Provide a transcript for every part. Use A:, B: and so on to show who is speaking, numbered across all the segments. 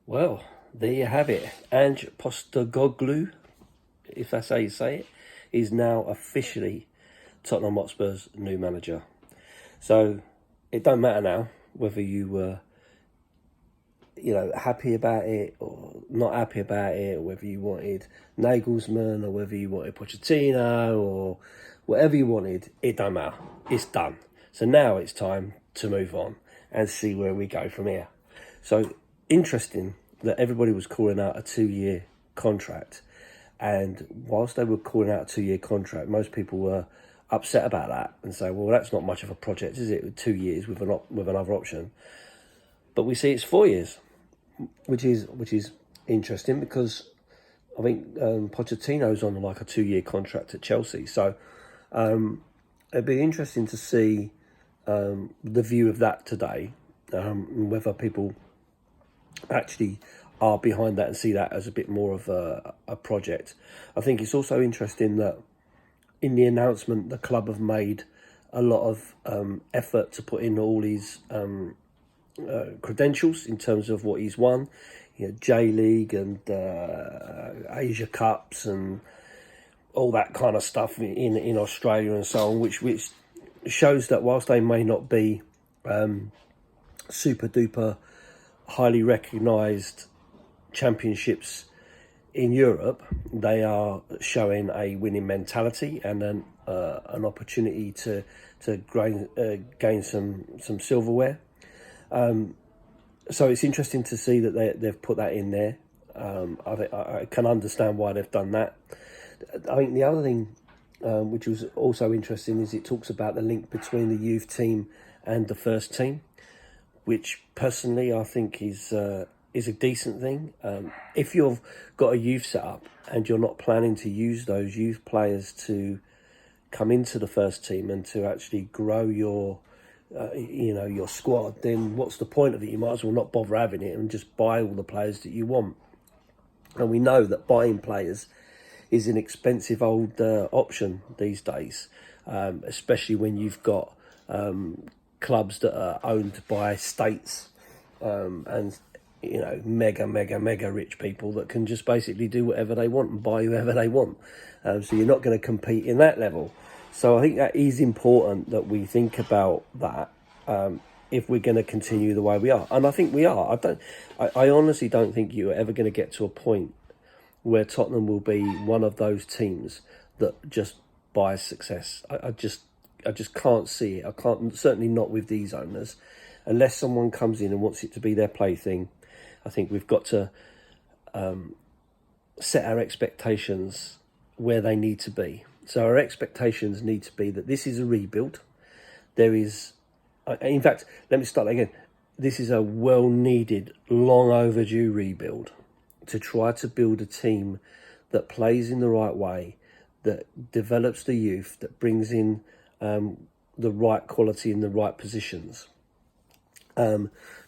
A: Well, there you have it. Ange Postecoglou, if that's how you say it, is now officially Tottenham Hotspur's new manager. So it don't matter now whether you were, happy about it or not happy about it, or whether you wanted Nagelsmann or whether you wanted Pochettino or whatever you wanted. It don't matter. It's done. So now it's time to move on and see where we go from here. So interesting that everybody was calling out a 2-year contract, and whilst they were calling out a 2-year contract, most people were upset about that and say, well, that's not much of a project, is it, with 2 years with another option? But we see it's 4 years, which is interesting, because I think Pochettino's on like a 2-year contract at Chelsea. So it'd be interesting to see the view of that today, whether people actually are behind that and see that as a bit more of a project. I think it's also interesting that in the announcement, the club have made a lot of effort to put in all his credentials in terms of what he's won, J-League and Asia Cups and all that kind of stuff in Australia and so on, which shows that whilst they may not be super duper highly recognised championships in Europe, they are showing a winning mentality and an opportunity to gain some silverware. So it's interesting to see that they've put that in there. I can understand why they've done that. I think the other thing which was also interesting is it talks about the link between the youth team and the first team, which personally I think is a decent thing. If you've got a youth setup and you're not planning to use those youth players to come into the first team and to actually grow your squad, then what's the point of it? You might as well not bother having it and just buy all the players that you want. And we know that buying players is an expensive old option these days, especially when you've got clubs that are owned by states and mega rich people that can just basically do whatever they want and buy whoever they want. So you're not going to compete in that level. So I think that is important that we think about that if we're going to continue the way we are. And I think we are. I honestly don't think you're ever going to get to a point where Tottenham will be one of those teams that just buys success. I just can't see it. I can't, certainly not with these owners, unless someone comes in and wants it to be their plaything. I think we've got to set our expectations where they need to be. So our expectations need to be that this is a rebuild. There is, in fact, let me start again. This is a well-needed, long overdue rebuild to try to build a team that plays in the right way, that develops the youth, that brings in the right quality in the right positions,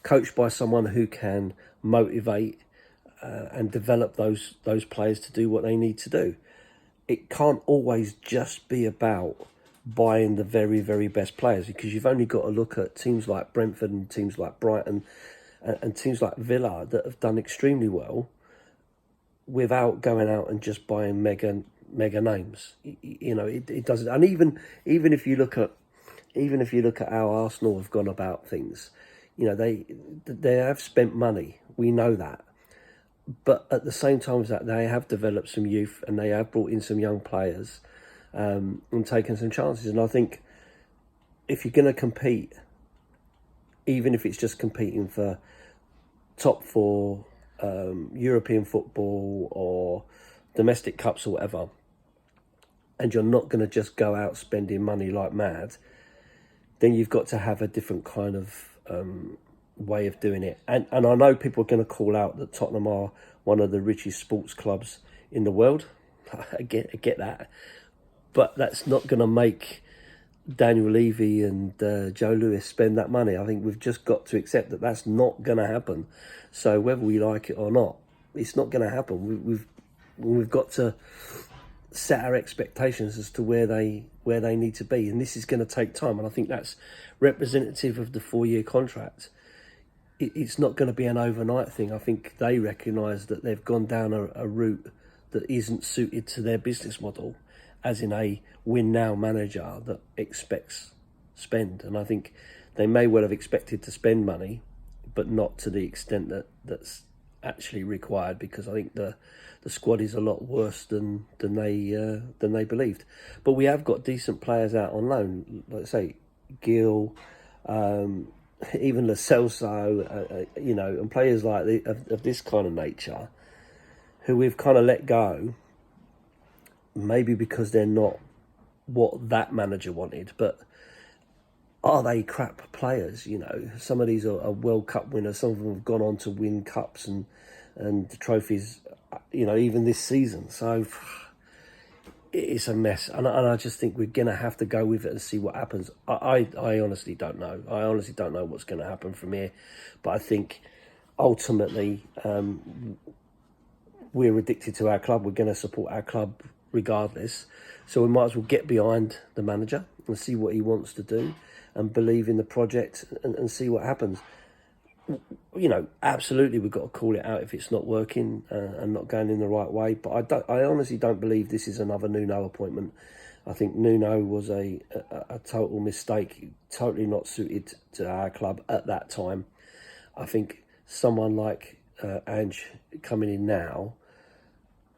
A: coached by someone who can motivate and develop those players to do what they need to do. It can't always just be about buying the very, very best players, because you've only got to look at teams like Brentford and teams like Brighton and teams like Villa that have done extremely well without going out and just buying mega names. It doesn't. And even if you look at how Arsenal have gone about things, they have spent money. We know that. But at the same time as that, they have developed some youth and they have brought in some young players and taken some chances. And I think if you're going to compete, even if it's just competing for top four European football or domestic cups or whatever, and you're not going to just go out spending money like mad, then you've got to have a different kind of way of doing it. And I know people are going to call out that Tottenham are one of the richest sports clubs in the world. I get that. But that's not going to make Daniel Levy and Joe Lewis spend that money. I think we've just got to accept that that's not going to happen. So whether we like it or not, it's not going to happen. We've got to set our expectations as to where they need to be, and this is going to take time. And I think that's representative of the 4-year contract. it's not going to be an overnight thing. I think they recognise that they've gone down a route that isn't suited to their business model, as in a win now manager that expects spend. And I think they may well have expected to spend money, but not to the extent that's actually required, because I think the squad is a lot worse than they believed. But we have got decent players out on loan, like I say, Gill, even Lo Celso, and players like of this kind of nature, who we've kind of let go, maybe because they're not what that manager wanted, but are they crap players? Some of these are World Cup winners. Some of them have gone on to win cups and trophies, even this season. So it's a mess. And I just think we're going to have to go with it and see what happens. I honestly don't know. I honestly don't know what's going to happen from here. But I think ultimately we're addicted to our club. We're going to support our club regardless. So we might as well get behind the manager and see what he wants to do and believe in the project and see what happens. Absolutely, we've got to call it out if it's not working and not going in the right way. But I honestly don't believe this is another Nuno appointment. I think Nuno was a total mistake, totally not suited to our club at that time. I think someone like Ange coming in now,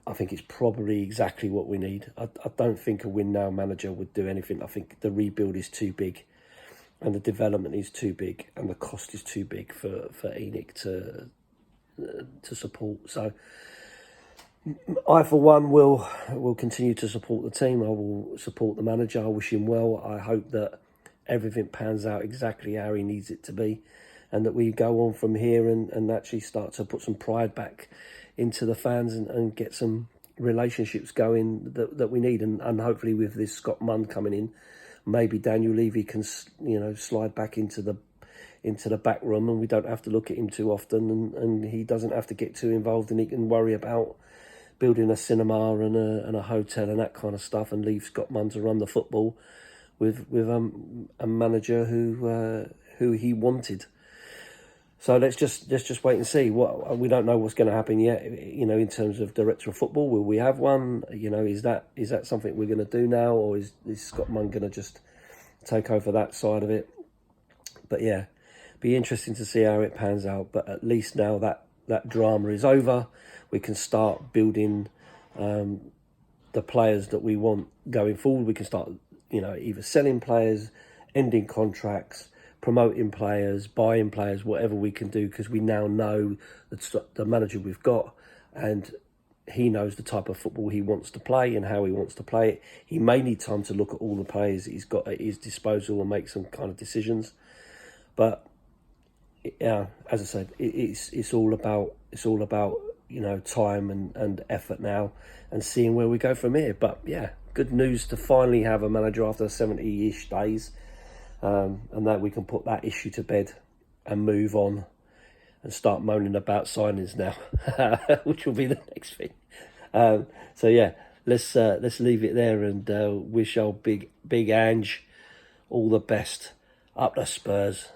A: I think it's probably exactly what we need. I don't think a win now manager would do anything. I think the rebuild is too big, and the development is too big, and the cost is too big for ENIC to support. So I, for one, will continue to support the team. I will support the manager. I wish him well. I hope that everything pans out exactly how he needs it to be, and that we go on from here and actually start to put some pride back into the fans and get some relationships going that we need. And hopefully with this Scott Munn coming in, maybe Daniel Levy can slide back into the back room, and we don't have to look at him too often, and he doesn't have to get too involved, and he can worry about building a cinema and a hotel and that kind of stuff, and leave Scott Munn to run the football with a manager who he wanted. So let's just wait and see. We don't know what's going to happen yet. In terms of director of football, will we have one? Is that something we're going to do now, or is Scott Munn going to just take over that side of it? But yeah, be interesting to see how it pans out. But at least now that drama is over, we can start building the players that we want going forward. We can start, either selling players, ending contracts, promoting players, buying players, whatever we can do, because we now know the manager we've got, and he knows the type of football he wants to play and how he wants to play it. He may need time to look at all the players he's got at his disposal and make some kind of decisions. But yeah, as I said, it's all about time and effort now, and seeing where we go from here. But yeah, good news to finally have a manager after 70-ish days. And that we can put that issue to bed and move on and start moaning about signings now, which will be the next thing. So yeah, let's leave it there and wish our big Ange all the best. Up the Spurs.